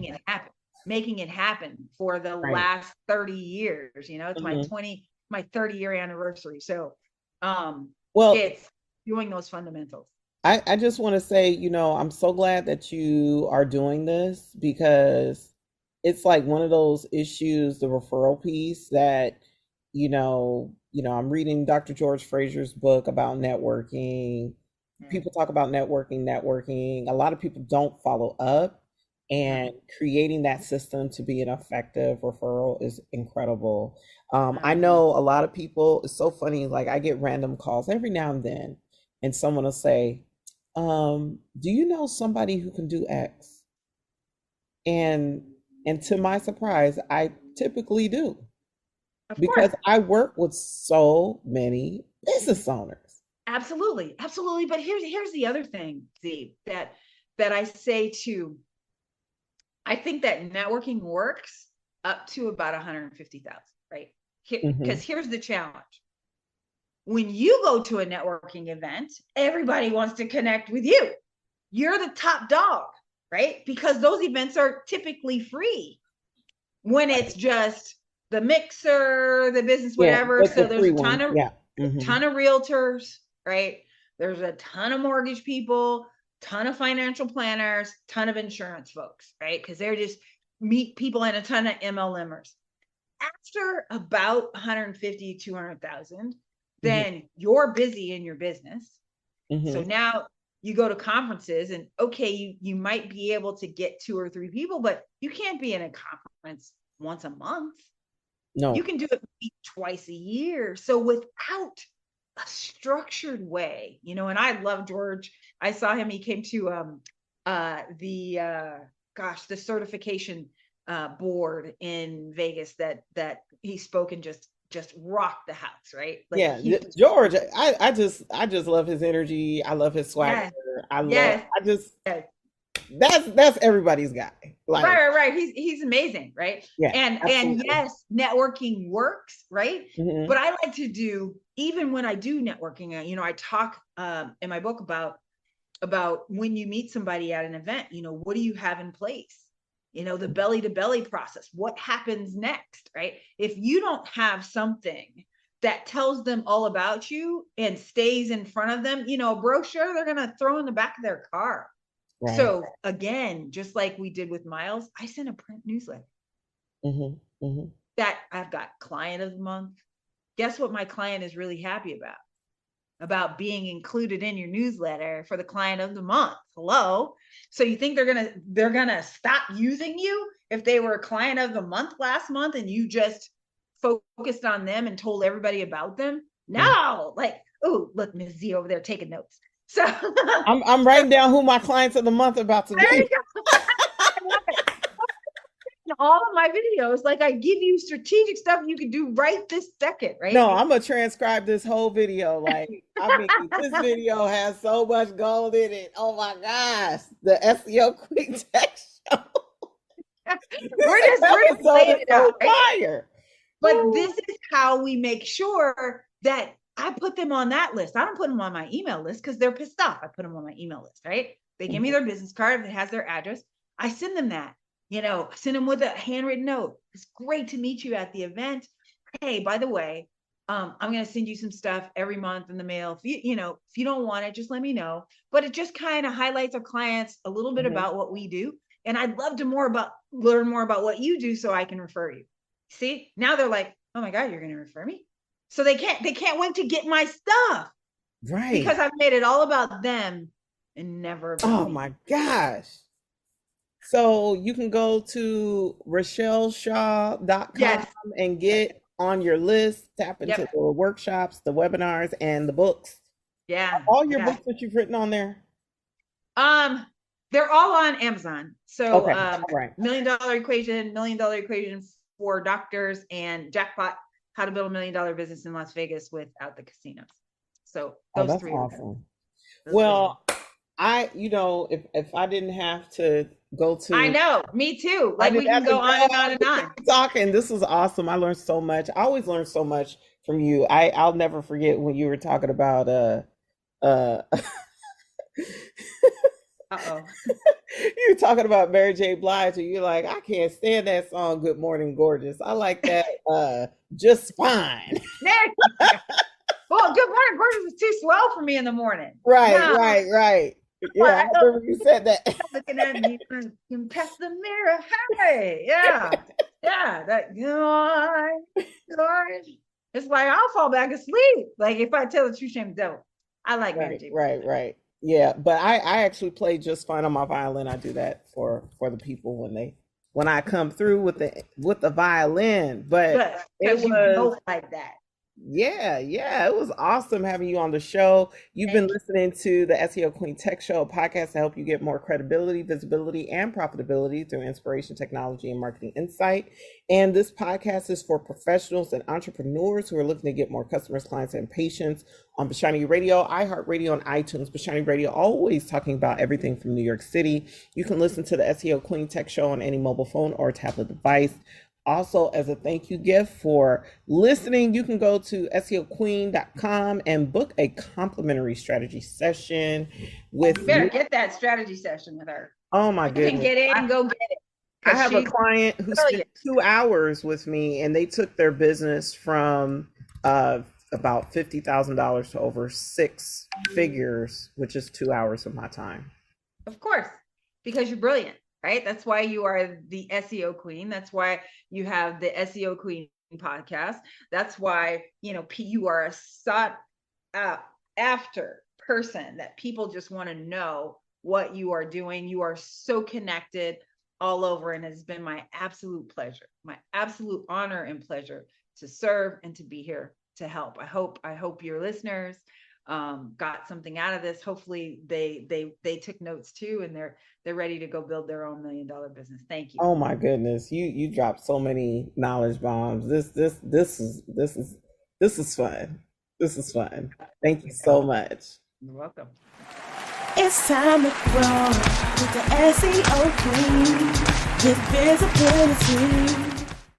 S3: making it happen for the
S2: Right.
S3: last 30 years. It's
S2: Mhm.
S3: my 30-year anniversary. So
S2: Well,
S3: it's doing those fundamentals.
S2: I just want to say, I'm so glad that you are doing this, because it's like one of those issues, the referral piece, that, I'm reading Dr. George Frazier's book about networking. People talk about networking. A lot of people don't follow up, and creating that system to be an effective referral is incredible. I know a lot of people, it's so funny, like I get random calls every now and then, and someone will say, do you know somebody who can do X? And to my surprise, I typically do,
S3: Of
S2: because
S3: course.
S2: I work with so many business owners.
S3: Absolutely. But here's the other thing, Z, that I say too. I think that networking works up to about 150,000, right? Because here's the challenge. When you go to a networking event, everybody wants to connect with you. You're the top dog, right? Because those events are typically free when it's just the mixer, the business, whatever. So there's a ton of realtors, right? There's a ton of mortgage people, ton of financial planners, ton of insurance folks, right? Because they're just meet people, and a ton of MLMers. After about 150, 200,000, then you're busy in your business. So now you go to conferences, and okay, you might be able to get 2 or 3 people, but you can't be in a conference once a month.
S2: No.
S3: You can do it twice a year. So without a structured way, and I love George. I saw him. He came to the certification board in Vegas that he spoke and just rocked the house, right? Like,
S2: yeah, George, I just love his energy. I love his swagger.
S3: Yes.
S2: That's everybody's guy. Like,
S3: right. He's amazing, right?
S2: Yeah,
S3: and
S2: absolutely.
S3: yes, networking works, right?
S2: Mhm.
S3: But I like to do, even when I do networking, I talk in my book about when you meet somebody at an event, what do you have in place? The belly to belly process. What happens next, right? If you don't have something that tells them all about you and stays in front of them, a brochure they're going to throw in the back of their car.
S2: Right.
S3: So again, just like we did with Miles, I sent a print newsletter that I've got client of the month. Guess what my client is really happy about being included in your newsletter for the client of the month. Hello. So you think they're gonna stop using you if they were a client of the month last month and you just focused on them and told everybody about them? No. Like, oh, look, Ms. Z over there taking notes. So
S2: I'm writing down who my clients of the month are about to be.
S3: All of my videos, like, I give you strategic stuff you can do right this second, right?
S2: No, I'm gonna transcribe this whole video. Like, I mean, this video has so much gold in it. Oh my gosh, the SEO Queen Tech Show.
S3: We're just laying it out, right?
S2: Fire.
S3: But this is how we make sure that I put them on that list. I don't put them on my email list because they're pissed off. I put them on my email list, right? They give me their business card that has their address. I send them that. Send them with a handwritten note. It's great to meet you at the event. Hey, by the way, I'm going to send you some stuff every month in the mail. If you don't want it, just let me know. But it just kind of highlights our clients a little bit about what we do. And I'd love to learn more about what you do so I can refer you. See, now they're like, oh my God, you're going to refer me. So they can't wait to get my stuff.
S2: Right.
S3: Because I've made it all about them and never about me.
S2: My gosh. So you can go to RichelleShaw.com and get on your list, tap into the workshops, the webinars, and the books.
S3: Yeah.
S2: All your books that you've written on there?
S3: They're all on Amazon. So
S2: right.
S3: $1 Million Equation for doctors, and Jackpot, How to Build $1 Million Business in Las Vegas Without the Casinos. So
S2: Oh,
S3: those
S2: that's
S3: three.
S2: awesome.
S3: Those
S2: Well, if I didn't have to go to,
S3: I know, me too.
S2: I
S3: Like we
S2: didn't
S3: can
S2: have to
S3: go on and on and on.
S2: talking. This is awesome. I learned so much. I always learn so much from you. I'll never forget when you were talking about uh
S3: Uh-oh.
S2: you were talking about Mary J. Blige, and you're like, I can't stand that song, Good Morning Gorgeous. I like that Just Fine.
S3: Well, Good Morning Gorgeous is too slow for me in the morning.
S2: Right,
S3: No.
S2: right. Yeah, I remember you said that.
S3: Looking at me, you can pass the mirror. Hey, yeah. That it's like I'll fall back asleep. Like if I tell the truth, shame the devil. I like Mary J.
S2: Right. Yeah, but I actually play Just Fine on my violin. I do that for the people when I come through with the violin. But it was,
S3: you both like that.
S2: Yeah, it was awesome having you on the show. You've been listening to the SEO Queen Tech Show, a podcast to help you get more credibility, visibility, and profitability through inspiration, technology, and marketing insight. And this podcast is for professionals and entrepreneurs who are looking to get more customers, clients, and patients on Bashani Radio, iHeartRadio, and iTunes. Bashani Radio, always talking about everything from New York City. You can listen to the SEO Queen Tech Show on any mobile phone or tablet device. Also, as a thank you gift for listening, you can go to SEOqueen.com and book a complimentary strategy session with
S3: You better get that strategy session with her.
S2: Oh my goodness.
S3: You can get it and go get it.
S2: I have a client who spent 2 hours with me, and they took their business from about $50,000 to over 6 figures, which is 2 hours of my time.
S3: Of course, because you're brilliant. Right? That's why you are the SEO queen. That's why you have the SEO Queen podcast. That's why, you are a sought after person that people just want to know what you are doing. You are so connected all over, and it's been my absolute pleasure, my absolute honor and pleasure to serve and to be here to help. I hope your listeners got something out of this. Hopefully they took notes too, and they're ready to go build their own $1 million business. Thank you.
S2: Oh my goodness. You dropped so many knowledge bombs. This is fun. This is fun. Thank you so much.
S3: You're welcome.
S1: It's time to grow with the SEO Queen with visibility.